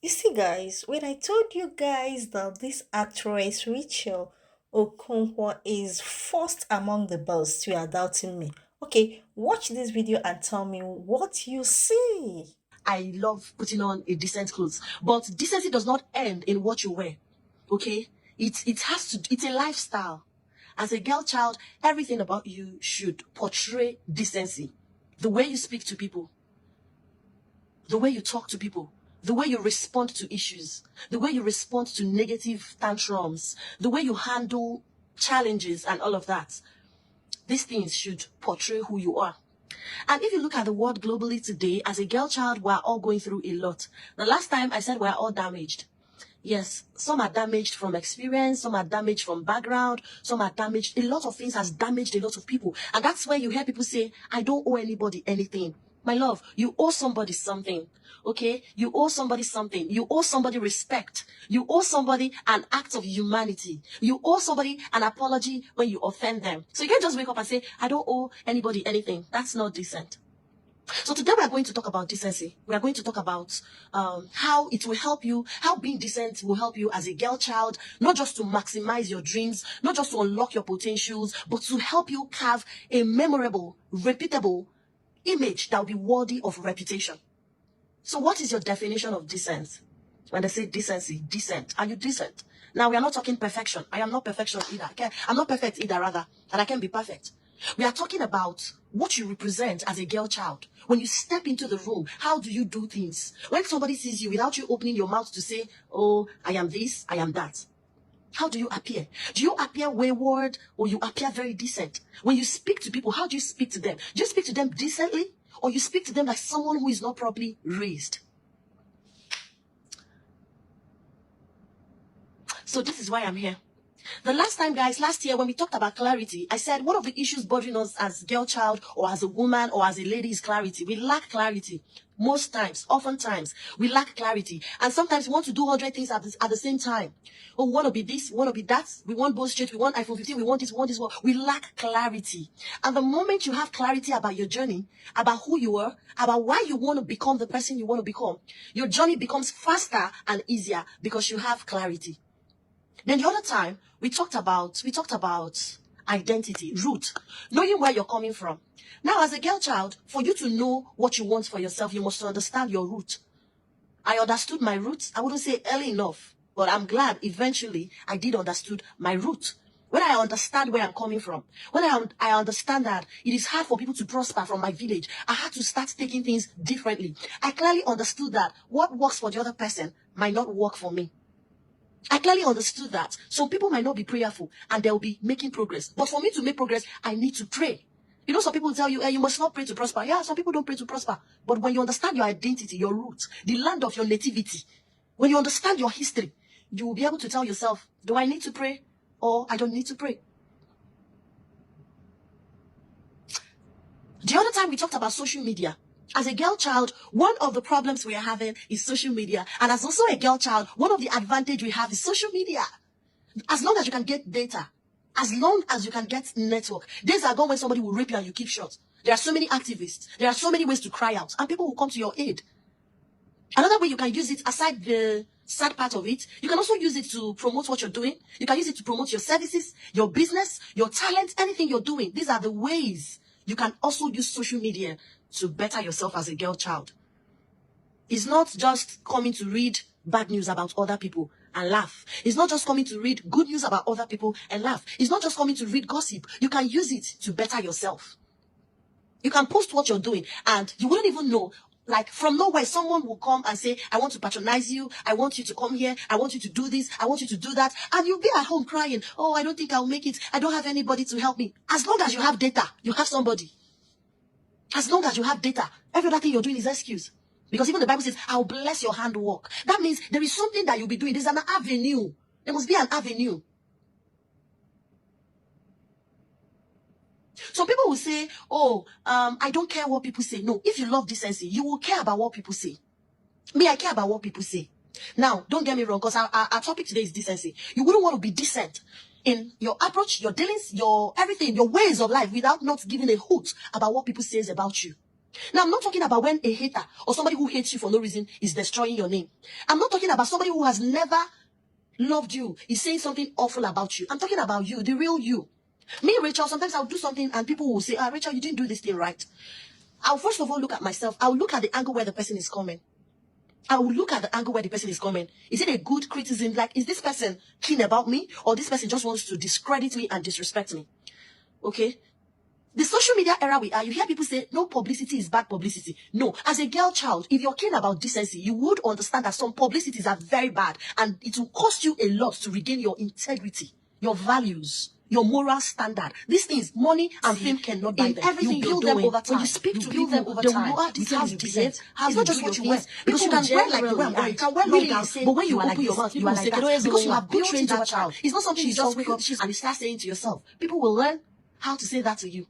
You see, guys, when I told you guys that this actress Rachel Okonkwo is first among the best, you are doubting me. Okay, watch this video and tell me what you see. I love putting on a decent clothes, but decency does not end in what you wear. Okay, it's a lifestyle. As a girl child, everything about you should portray decency. The way you speak to people, the way you talk to people, the way you respond to issues, the way you respond to negative tantrums, the way you handle challenges and all of that. These things should portray who you are. And if you look at the world globally today, as a girl child, we're all going through a lot. The last time I said we're all damaged. Yes, some are damaged from experience, some are damaged from background, some are damaged. A lot of things has damaged a lot of people. And that's where you hear people say, I don't owe anybody anything. My love, you owe somebody something. Okay? You owe somebody something. You owe somebody respect. You owe somebody an act of humanity. You owe somebody an apology when you offend them. So you can't just wake up and say, I don't owe anybody anything. That's not decent. So today we are going to talk about decency. We are going to talk about how it will help you, how being decent will help you as a girl child, not just to maximize your dreams, not just to unlock your potentials, but to help you carve a memorable, repeatable image that will be worthy of reputation. So what is your definition of decent? When they say decency, decent, are you decent? Now we are not talking perfection. I am not perfection either. Okay? I'm not perfect either, rather, and I can be perfect. We are talking about what you represent as a girl child. When you step into the room, how do you do things? When somebody sees you without you opening your mouth to say, oh, I am this, I am that. How do you appear? Do you appear wayward or you appear very decent? When you speak to people, how do you speak to them? Do you speak to them decently or you speak to them like someone who is not properly raised? So this is why I'm here. The last time, guys, last year when we talked about clarity, I said one of the issues bothering us as girl child or as a woman or as a lady is clarity. We lack clarity. Most times, oftentimes, we lack clarity. And sometimes we want to do 100 things at the same time. Oh, we want to be this, we want to be that. We want both straight, we want iPhone 15, we want this, we want this. We lack clarity. And the moment you have clarity about your journey, about who you are, about why you want to become the person you want to become, your journey becomes faster and easier because you have clarity. Then the other time, we talked about identity, root, knowing where you're coming from. Now, as a girl child, for you to know what you want for yourself, you must understand your root. I understood my roots. I wouldn't say early enough, but I'm glad eventually I did understood my root. When I understand where I'm coming from, when I understand that it is hard for people to prosper from my village, I had to start taking things differently. I clearly understood that what works for the other person might not work for me. I clearly understood that some people might not be prayerful and they'll be making progress. But for me to make progress, I need to pray. You know, some people tell you, you must not pray to prosper. Yeah, some people don't pray to prosper. But when you understand your identity, your roots, the land of your nativity, when you understand your history, you will be able to tell yourself, do I need to pray or I don't need to pray? The other time we talked about social media. As a girl child, one of the problems we are having is social media. And as also a girl child, one of the advantage we have is social media. As long as you can get data, as long as you can get network, days are gone when somebody will rape you and you keep short. There are so many activists. There are so many ways to cry out and people will come to your aid. Another way you can use it, aside the sad part of it, you can also use it to promote what you're doing. You can use it to promote your services, your business, your talent, anything you're doing. These are the ways you can also use social media to better yourself as a girl child. It's not just coming to read bad news about other people and laugh. It's not just coming to read good news about other people and laugh. It's not just coming to read gossip. You can use it to better yourself. You can post what you're doing and you wouldn't even know. Like from nowhere, someone will come and say, I want to patronize you. I want you to come here. I want you to do this. I want you to do that. And you'll be at home crying. Oh, I don't think I'll make it. I don't have anybody to help me. As long as you have data, you have somebody. As long as you have data, every other thing you're doing is excuse. Because even the Bible says, I'll bless your handwork. That means there is something that you'll be doing. There's an avenue. There must be an avenue. Some people will say, oh, I don't care what people say. No, if you love decency, you will care about what people say. Me, I care about what people say. Now, don't get me wrong, because our topic today is decency. You wouldn't want to be decent in your approach, your dealings, your everything, your ways of life without not giving a hoot about what people say about you. Now, I'm not talking about when a hater or somebody who hates you for no reason is destroying your name. I'm not talking about somebody who has never loved you, is saying something awful about you. I'm talking about you, the real you. Me, Rachel, sometimes I'll do something and people will say, Rachel, you didn't do this thing right. I'll first of all look at myself. I'll look at the angle where the person is coming. I will look at the angle where the person is coming. Is it a good criticism? Like, is this person keen about me? Or this person just wants to discredit me and disrespect me? Okay? The social media era we are, you hear people say, no publicity is bad publicity. No. As a girl child, if you're keen about decency, you would understand that some publicities are very bad. And it will cost you a lot to regain your integrity, your values, your moral standard. These things, money and fame cannot buy them. Everything You build you're them doing, over time. when you speak to build people, them over they will time. know how With decent how you decent, present, how it's you not just do what your you wear. things. Because you People can wear like the way I'm generally, wearing. You can wear really long gowns, say, but when you you are open like your this, mouth, you people are will like say, that. because So you have built trained into that that child. child. It's not something you She's just wake up something- and you start saying to yourself. People will learn how to say that to you.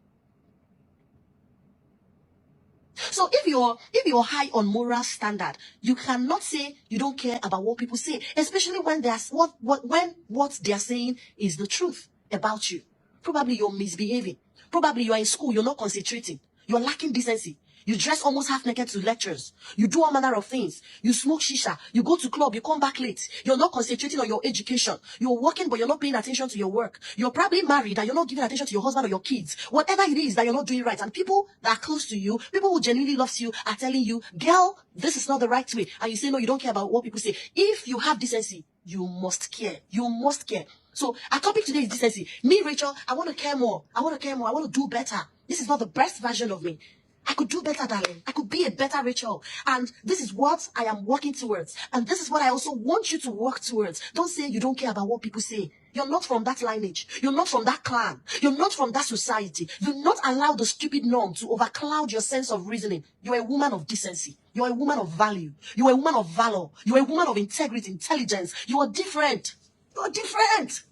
So if you're high on moral standard, you cannot say you don't care about what people say, especially when what they're saying is the truth about you. Probably you're misbehaving. Probably you're in school, you're not concentrating. You're lacking decency. You dress almost half naked to lectures. You do all manner of things. You smoke shisha. You go to club. You come back late. You're not concentrating on your education. You're working, but you're not paying attention to your work. You're probably married and you're not giving attention to your husband or your kids. Whatever it is that you're not doing right. And people that are close to you, people who genuinely loves you, are telling you, girl, this is not the right way. And you say, no, you don't care about what people say. If you have decency, you must care. You must care. So our topic today is decency. Me, Rachel, I want to care more. I want to care more. I want to do better. This is not the best version of me. I could do better, darling. I could be a better Rachel. And this is what I am working towards. And this is what I also want you to work towards. Don't say you don't care about what people say. You're not from that lineage. You're not from that clan. You're not from that society. Do not allow the stupid norm to overcloud your sense of reasoning. You're a woman of decency. You're a woman of value. You're a woman of valor. You're a woman of integrity, intelligence. You are different. You're different.